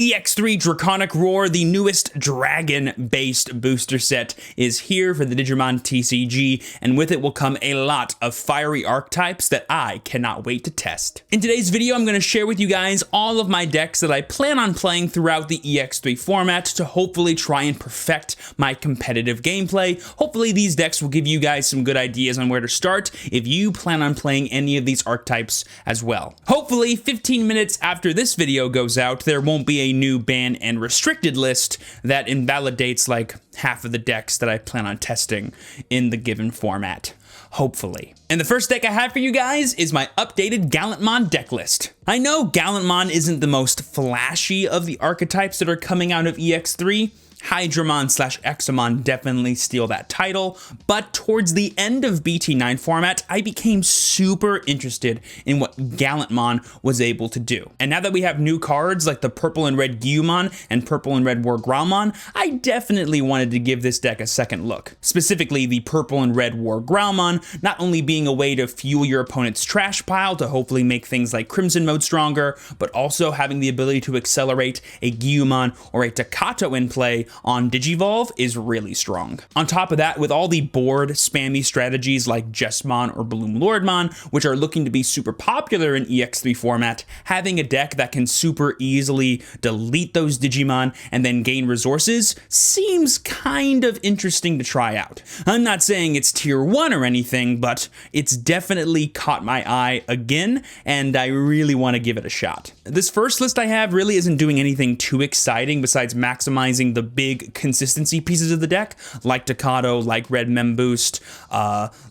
EX3 Draconic Roar, the newest dragon-based booster set, is here for the Digimon TCG, and with it will come a lot of fiery archetypes that I cannot wait to test. In today's video, I'm going to share with you guys all of my decks that I plan on playing throughout the EX3 format to hopefully try and perfect my competitive gameplay. Hopefully these decks will give you guys some good ideas on where to start if you plan on playing any of these archetypes as well. Hopefully 15 minutes after this video goes out, there won't be a new ban and restricted list that invalidates like half of the decks that I plan on testing in the given format. Hopefully. And the first deck I have for you guys is my updated Gallantmon deck list. I know Gallantmon isn't the most flashy of the archetypes that are coming out of EX3. Hydramon/Examon definitely steal that title, but towards the end of BT9 format, I became super interested in what Gallantmon was able to do. And now that we have new cards like the purple and red Gallantmon and purple and red Gallantmon, I definitely wanted to give this deck a second look. Specifically, the purple and red Gallantmon, not only being a way to fuel your opponent's trash pile to hopefully make things like Crimson Mode stronger, but also having the ability to accelerate a Gallantmon or a Takato in play on Digivolve is really strong. On top of that, with all the board spammy strategies like Examon or Bloomlordmon, which are looking to be super popular in EX3 format, having a deck that can super easily delete those Digimon and then gain resources seems kind of interesting to try out. I'm not saying it's tier 1 or anything, but it's definitely caught my eye again, and I really want to give it a shot. This first list I have really isn't doing anything too exciting besides maximizing the big consistency pieces of the deck, like Takato, like Red Mem Boost,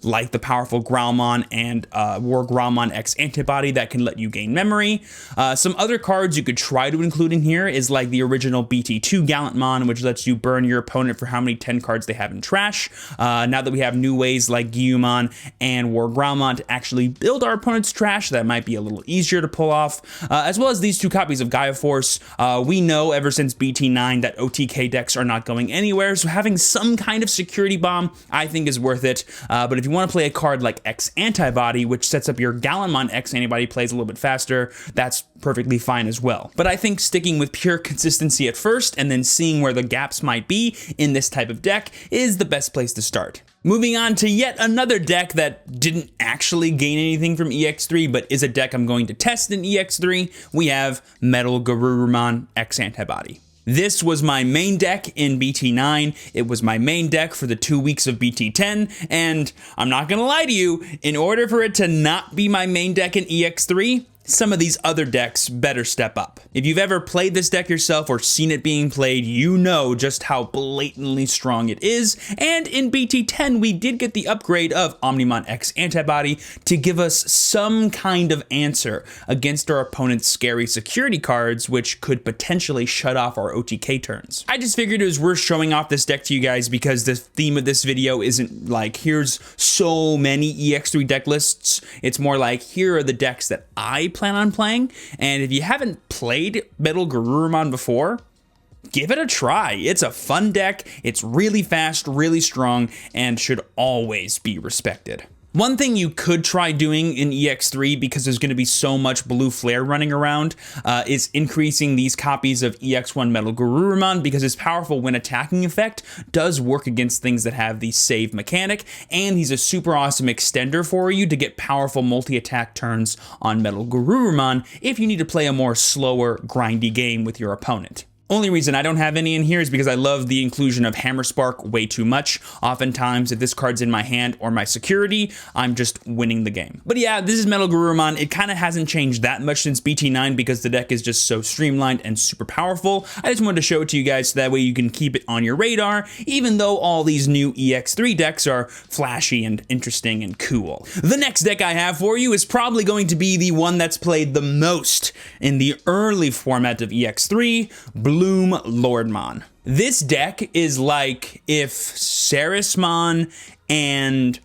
like the powerful Gallantmon and Gallantmon X Antibody that can let you gain memory. Some other cards you could try to include in here is like the original BT2 Gallantmon, which lets you burn your opponent for how many 10 cards they have in trash. Now that we have new ways like Gallantmon and Gallantmon to actually build our opponent's trash, that might be a little easier to pull off. As well as these two copies of Gaia Force. We know ever since BT9 that OTK decks are not going anywhere, so having some kind of security bomb I think is worth it. But if you want to play a card like X Antibody, which sets up your Gallantmon X Antibody plays a little bit faster, that's perfectly fine as well. But I think sticking with pure consistency at first and then seeing where the gaps might be in this type of deck is the best place to start. Moving on to yet another deck that didn't actually gain anything from EX3, but is a deck I'm going to test in EX3, we have MetalGarurumon X Antibody. This was my main deck in BT9, it was my main deck for the 2 weeks of BT10, and I'm not gonna lie to you, in order for it to not be my main deck in EX3, some of these other decks better step up. If you've ever played this deck yourself or seen it being played, you know just how blatantly strong it is, and in BT10 we did get the upgrade of Omnimon X Antibody to give us some kind of answer against our opponent's scary security cards, which could potentially shut off our OTK turns. I just figured it was worth showing off this deck to you guys because the theme of this video isn't like, here's so many EX3 deck lists, it's more like, here are the decks that I plan on playing, and if you haven't played MetalGarurumon before, give it a try. It's a fun deck, it's really fast, really strong, and should always be respected. One thing you could try doing in EX3, because there's going to be so much blue flare running around, is increasing these copies of EX1 MetalGarurumon, because his powerful when attacking effect does work against things that have the save mechanic, and he's a super awesome extender for you to get powerful multi-attack turns on MetalGarurumon if you need to play a more slower, grindy game with your opponent. Only reason I don't have any in here is because I love the inclusion of Hammer Spark way too much. Oftentimes, if this card's in my hand or my security, I'm just winning the game. But yeah, this is MetalGarurumon. It kind of hasn't changed that much since BT9 because the deck is just so streamlined and super powerful. I just wanted to show it to you guys so that way you can keep it on your radar, even though all these new EX3 decks are flashy and interesting and cool. The next deck I have for you is probably going to be the one that's played the most in the early format of EX3, Bloomlordmon. This deck is like if Sarismon and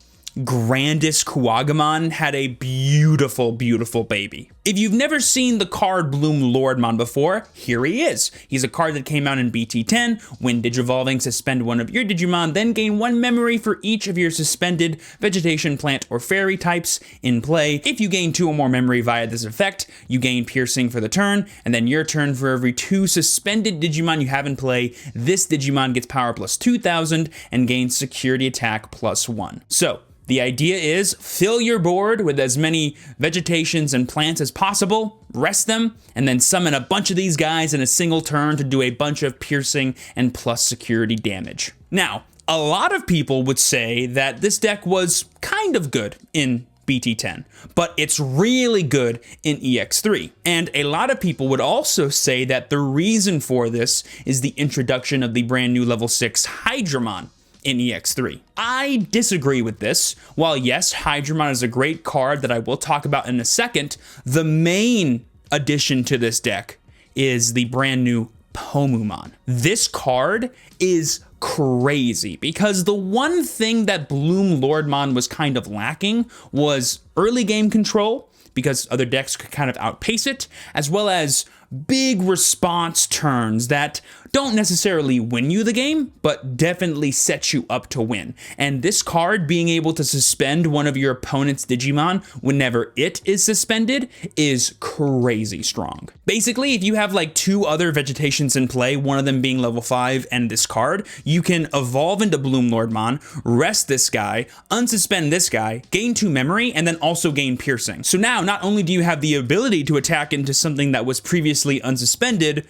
Grandis Kuwagamon had a beautiful, beautiful baby. If you've never seen the card Bloomlordmon before, here he is. He's a card that came out in BT10. When Digivolving, suspend one of your Digimon, then gain 1 memory for each of your suspended vegetation, plant, or fairy types in play. If you gain 2 or more memory via this effect, you gain piercing for the turn, and then your turn for every 2 suspended Digimon you have in play, this Digimon gets power plus 2,000 and gains security attack plus 1. So, the idea is fill your board with as many vegetations and plants as possible, rest them, and then summon a bunch of these guys in a single turn to do a bunch of piercing and plus security damage. Now, a lot of people would say that this deck was kind of good in BT10, but it's really good in EX3. And a lot of people would also say that the reason for this is the introduction of the brand new level 6 Hydramon in EX3. I disagree with this. While yes, Hydramon is a great card that I will talk about in a second, the main addition to this deck is the brand new Pomumon. This card is crazy because the one thing that Bloomlordmon was kind of lacking was early game control, because other decks could kind of outpace it, as well as big response turns that don't necessarily win you the game, but definitely set you up to win. And this card being able to suspend one of your opponent's Digimon whenever it is suspended is crazy strong. Basically, if you have like 2 other vegetations in play, one of them being level 5 and this card, you can evolve into Bloomlordmon, rest this guy, unsuspend this guy, gain 2 memory, and then also gain piercing. So now, not only do you have the ability to attack into something that was previously unsuspended,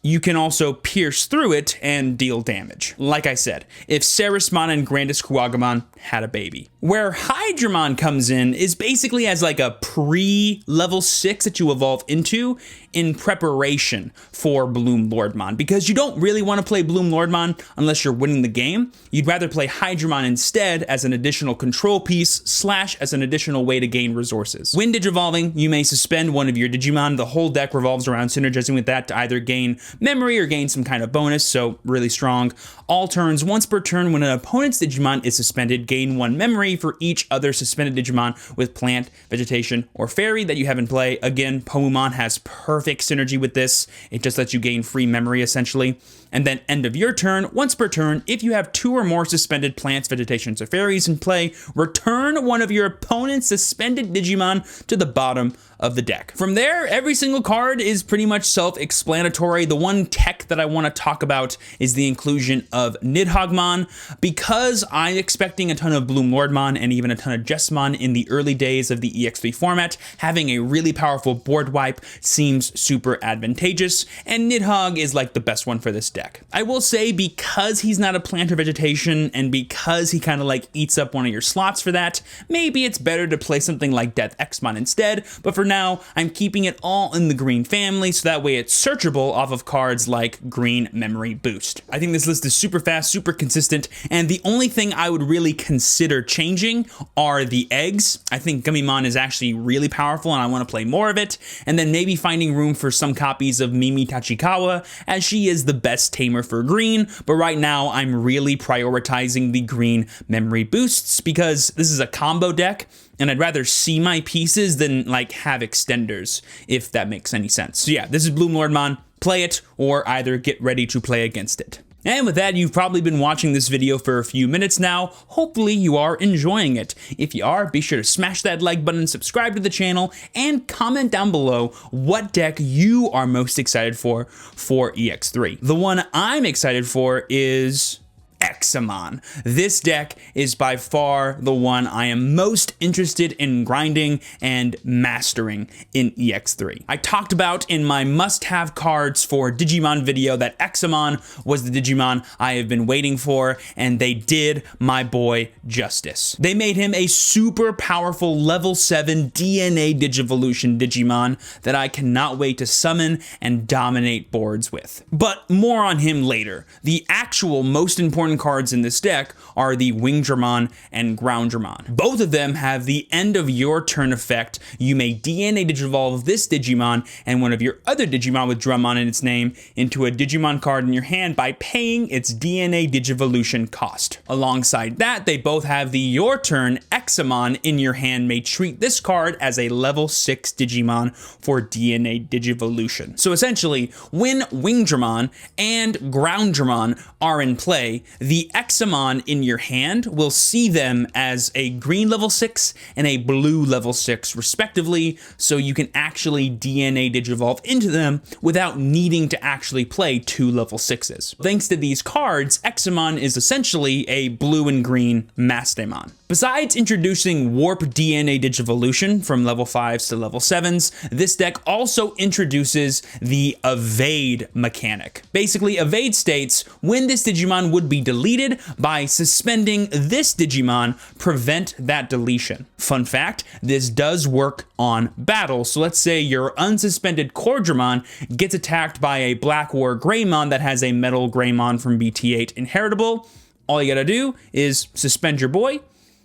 you can also pierce through it and deal damage. Like I said, if Ceresmon and Grandis Kuwagamon had a baby. Where Hydramon comes in is basically as like a pre-level 6 that you evolve into in preparation for Bloomlordmon, because you don't really want to play Bloomlordmon unless you're winning the game. You'd rather play Hydramon instead as an additional control piece / as an additional way to gain resources. When Digivolving, you may suspend one of your Digimon. The whole deck revolves around synergizing with that to either gain memory or gain some kind of bonus, so really strong. All turns, once per turn, when an opponent's Digimon is suspended, gain 1 memory for each other suspended Digimon with plant, vegetation, or fairy that you have in play. Again, Pomumon has perfect synergy with this. It just lets you gain free memory, essentially. And then end of your turn, once per turn, if you have 2 or more suspended plants, vegetations, or fairies in play, return one of your opponent's suspended Digimon to the bottom of the deck. From there, every single card is pretty much self-explanatory. The one tech that I want to talk about is the inclusion of Nidhoggmon. Because I'm expecting a ton of Bloomlordmon and even a ton of Jessamon in the early days of the EX3 format, having a really powerful board wipe seems super advantageous, and Nidhogg is like the best one for this deck. I will say, because he's not a plant or vegetation, and because he kind of like eats up one of your slots for that, maybe it's better to play something like Death Examon instead, but for now, I'm keeping it all in the green family, so that way it's searchable off of cards like Green Memory Boost. I think this list is super fast, super consistent, and the only thing I would really consider changing are the eggs. I think Gummymon is actually really powerful, and I want to play more of it, and then maybe finding room for some copies of Mimi Tachikawa, as she is the best tamer for green, but right now I'm really prioritizing the Green Memory Boosts, because this is a combo deck, and I'd rather see my pieces than like have extenders, if that makes any sense. So yeah, this is Bloomlordmon. Play it, or either get ready to play against it. And with that, you've probably been watching this video for a few minutes now. Hopefully you are enjoying it. If you are, be sure to smash that like button, subscribe to the channel, and comment down below what deck you are most excited for EX3. The one I'm excited for is Examon. This deck is by far the one I am most interested in grinding and mastering in EX3. I talked about in my must-have cards for Digimon video that Examon was the Digimon I have been waiting for, and they did my boy justice. They made him a super powerful level 7 DNA Digivolution Digimon that I cannot wait to summon and dominate boards with. But more on him later. The actual most important important cards in this deck are the Wingdramon and Groundramon. Both of them have the end of your turn effect. You may DNA Digivolve this Digimon and one of your other Digimon with Drummon in its name into a Digimon card in your hand by paying its DNA Digivolution cost. Alongside that, they both have the your turn Examon in your hand may treat this card as a level 6 Digimon for DNA Digivolution. So essentially, when Wingdramon and Groundramon are in play, the Examon in your hand will see them as a green level 6 and a blue level 6 respectively, so you can actually DNA Digivolve into them without needing to actually play 2 level 6s. Thanks to these cards, Examon is essentially a blue and green Mastamon. Besides introducing Warp DNA Digivolution from level 5s to level 7s, this deck also introduces the Evade mechanic. Basically, Evade states when this Digimon would be deleted by suspending this Digimon, prevent that deletion. Fun fact, this does work on battle. So let's say your unsuspended Cordramon gets attacked by a Black War Greymon that has a Metal Greymon from BT8 inheritable. All you gotta do is suspend your boy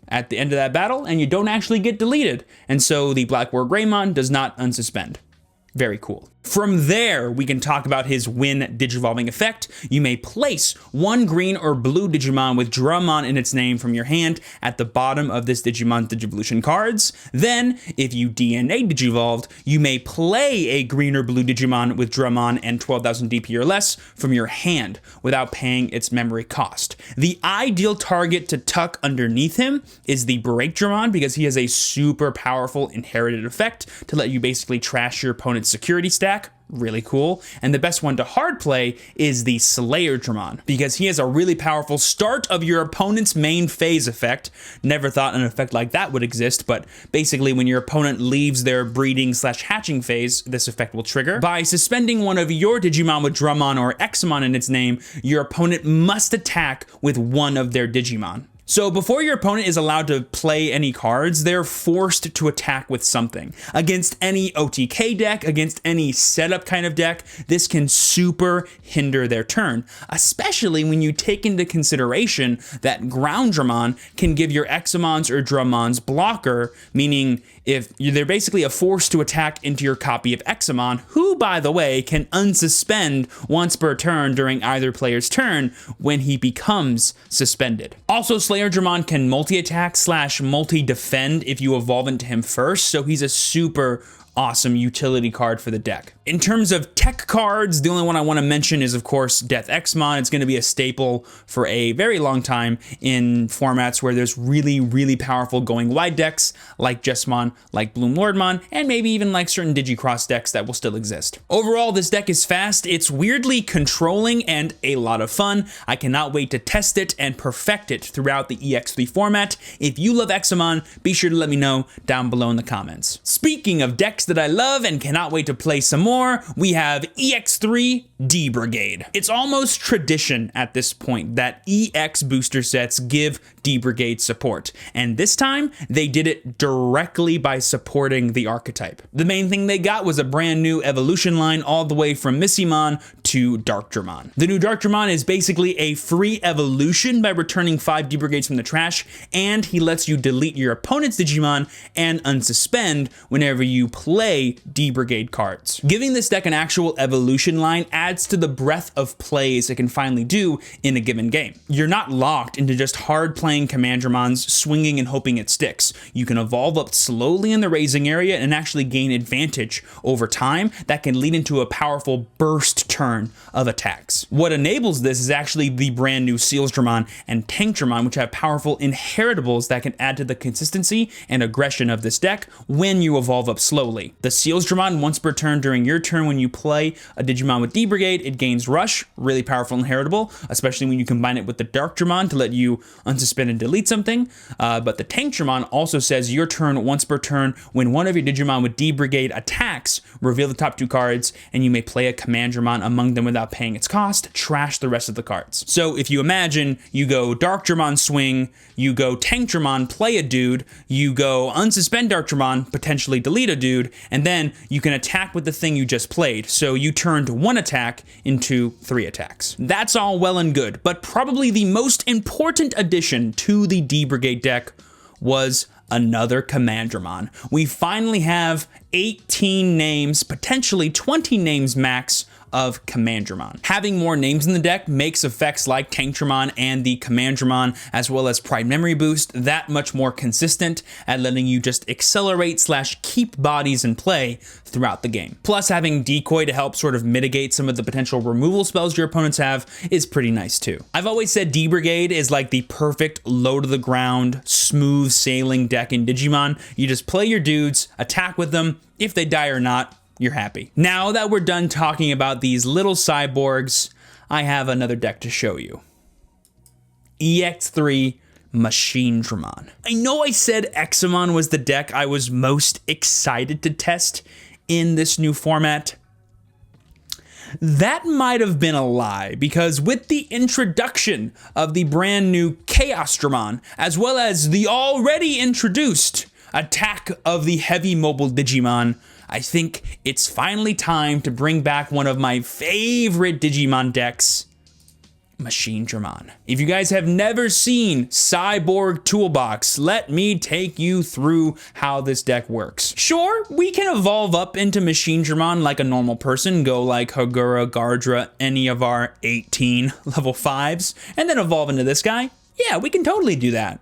at the end of that battle, and you don't actually get deleted. And so the Black War Greymon does not unsuspend. Very cool. From there, we can talk about his Win Digivolving effect. You may place one green or blue Digimon with Drummon in its name from your hand at the bottom of this Digimon's Digivolution cards. Then, if you DNA Digivolved, you may play a green or blue Digimon with Drummon and 12,000 DP or less from your hand without paying its memory cost. The ideal target to tuck underneath him is the Breakdramon because he has a super powerful inherited effect to let you basically trash your opponent's security stack. Really cool. And the best one to hard play is the Slayerdramon because he has a really powerful start of your opponent's main phase effect. Never thought an effect like that would exist, but basically when your opponent leaves their breeding/hatching phase, this effect will trigger. By suspending one of your Digimon with Drummon or Examon in its name, your opponent must attack with one of their Digimon. So before your opponent is allowed to play any cards, they're forced to attack with something. Against any OTK deck, against any setup kind of deck, this can super hinder their turn, especially when you take into consideration that Groundramon can give your Examons or Drummons blocker, meaning if they're basically a force to attack into your copy of Examon, who, by the way, can unsuspend once per turn during either player's turn when he becomes suspended. Also, Slayerdramon can multi-attack / multi-defend if you evolve into him first, so he's a super awesome utility card for the deck. In terms of tech cards, the only one I want to mention is, of course, Death Exmon. It's going to be a staple for a very long time in formats where there's really, really powerful going wide decks like Jesmon, like Bloomlordmon, and maybe even like certain Digicross decks that will still exist. Overall, this deck is fast, it's weirdly controlling, and a lot of fun. I cannot wait to test it and perfect it throughout the EX3 format. If you love Examon, be sure to let me know down below in the comments. Speaking of decks that I love and cannot wait to play some more, we have EX3 D-Brigade. It's almost tradition at this point that EX booster sets give D-Brigade support, and this time they did it directly by supporting the archetype. The main thing they got was a brand new evolution line all the way from Missymon to Darkdramon. The new Darkdramon is basically a free evolution by returning 5 D-Brigades from the trash, and he lets you delete your opponent's Digimon and unsuspend whenever you play D-Brigade cards. Giving this deck an actual evolution line adds to the breadth of plays it can finally do in a given game. You're not locked into just hard playing Commandramons swinging and hoping it sticks. You can evolve up slowly in the raising area and actually gain advantage over time that can lead into a powerful burst turn of attacks. What enables this is actually the brand new Sealsdramon and Tankdramon, which have powerful inheritables that can add to the consistency and aggression of this deck when you evolve up slowly. The Sealsdramon, once per turn during your turn when you play a Digimon with D-Brigade, it gains Rush, really powerful inheritable, especially when you combine it with the Darkdramon to let you unsuspend ahead and delete something, but the Tankdramon also says your turn once per turn. When one of your Digimon with D-Brigade attacks, reveal the top 2 cards, and you may play a Commandramon among them without paying its cost, trash the rest of the cards. So if you imagine, you go Darkdramon swing, you go Tankdramon play a dude, you go unsuspend Darkdramon, potentially delete a dude, and then you can attack with the thing you just played. So you turned 1 attack into 3 attacks. That's all well and good, but probably the most important addition to the D-Brigade deck was another Commandramon. We finally have 18 names, potentially 20 names max, of Commandramon. Having more names in the deck makes effects like Tankdramon and the Commandramon, as well as Pride Memory Boost, that much more consistent at letting you just accelerate / keep bodies in play throughout the game. Plus, having Decoy to help sort of mitigate some of the potential removal spells your opponents have is pretty nice too. I've always said D-Brigade is like the perfect low to the ground, smooth sailing deck in Digimon. You just play your dudes, attack with them. If they die or not, you're happy. Now that we're done talking about these little cyborgs, I have another deck to show you. EX3 Machinedramon. I know I said Examon was the deck I was most excited to test in this new format. That might have been a lie, because with the introduction of the brand new Chaosdramon, as well as the already introduced attack of the heavy mobile Digimon, I think it's finally time to bring back one of my favorite Digimon decks, Machinedramon. If you guys have never seen Cyborg Toolbox, let me take you through how this deck works. Sure, we can evolve up into Machinedramon like a normal person, go like Hagura, Gardra, any of our 18 level 5s, and then evolve into this guy. Yeah, we can totally do that.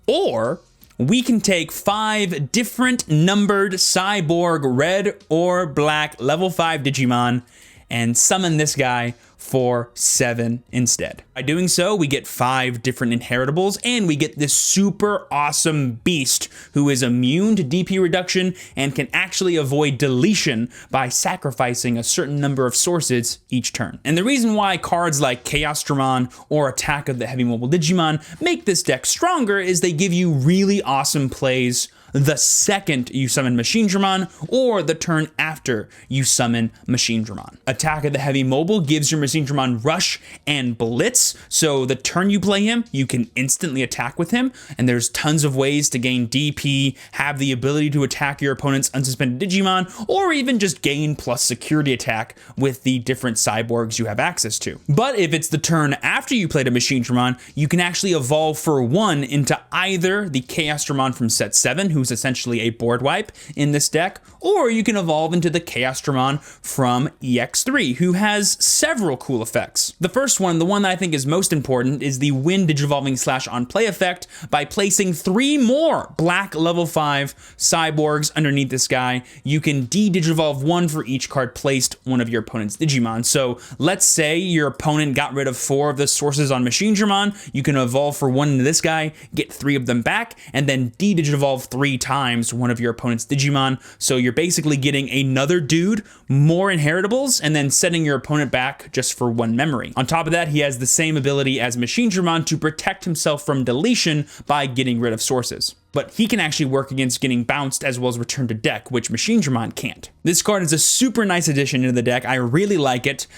Or we can take 5 different numbered Cyborg red or black level 5 Digimon and summon this guy for 7 instead. By doing so, we get 5 different inheritables, and we get this super awesome beast who is immune to DP reduction and can actually avoid deletion by sacrificing a certain number of sources each turn. And the reason why cards like Chaosdramon or Attack of the Heavy Mobile Digimon make this deck stronger is they give you really awesome plays the second you summon Machinedramon or the turn after you summon Machinedramon. Attack of the Heavy Mobile gives your Machinedramon Rush and Blitz, so the turn you play him, you can instantly attack with him, and there's tons of ways to gain DP, have the ability to attack your opponent's unsuspended Digimon, or even just gain plus security attack with the different cyborgs you have access to. But if it's the turn after you played a Machinedramon, you can actually evolve for 1 into either the Chaosdramon from set 7, who's essentially a board wipe in this deck, or you can evolve into the Chaosdramon from EX3, who has several cool effects. The first one, the one that I think is most important, is the win Digivolving / on play effect by placing 3 more black level 5 cyborgs underneath this guy. You can de-Digivolve 1 for each card placed one of your opponent's Digimon. So let's say your opponent got rid of 4 of the sources on Machinedramon, you can evolve for 1 into this guy, get 3 of them back, and then de-Digivolve 3 times one of your opponent's Digimon. So you're basically getting another dude, more inheritables, and then setting your opponent back just for 1 memory. On top of that, he has the same ability as Machinedramon to protect himself from deletion by getting rid of sources. But he can actually work against getting bounced as well as return to deck, which Machinedramon can't. This card is a super nice addition into the deck. I really like it.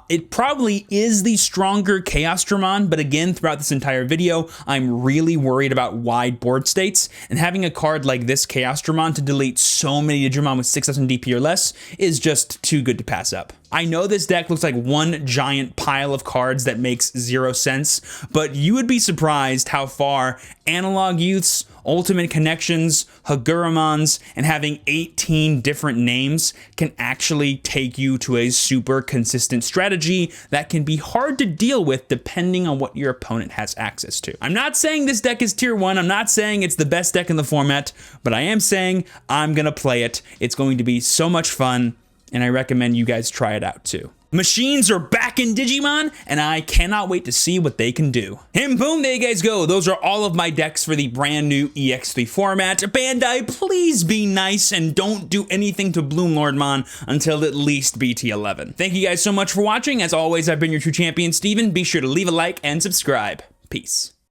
It probably is the stronger Chaosdramon, but again, throughout this entire video, I'm really worried about wide board states, and having a card like this Chaosdramon to delete so many Digimon with 6,000 DP or less is just too good to pass up. I know this deck looks like one giant pile of cards that makes 0 sense, but you would be surprised how far Analog Youths, Ultimate Connections, Hagurumons, and having 18 different names can actually take you to a super consistent strategy that can be hard to deal with depending on what your opponent has access to. I'm not saying this deck is tier 1, I'm not saying it's the best deck in the format, but I am saying I'm gonna play it. It's going to be so much fun, and I recommend you guys try it out too. Machines are back in Digimon, and I cannot wait to see what they can do. And boom, there you guys go. Those are all of my decks for the brand new EX3 format. Bandai, please be nice and don't do anything to Bloomlordmon until at least BT11. Thank you guys so much for watching. As always, I've been your true champion, Steven. Be sure to leave a like and subscribe. Peace.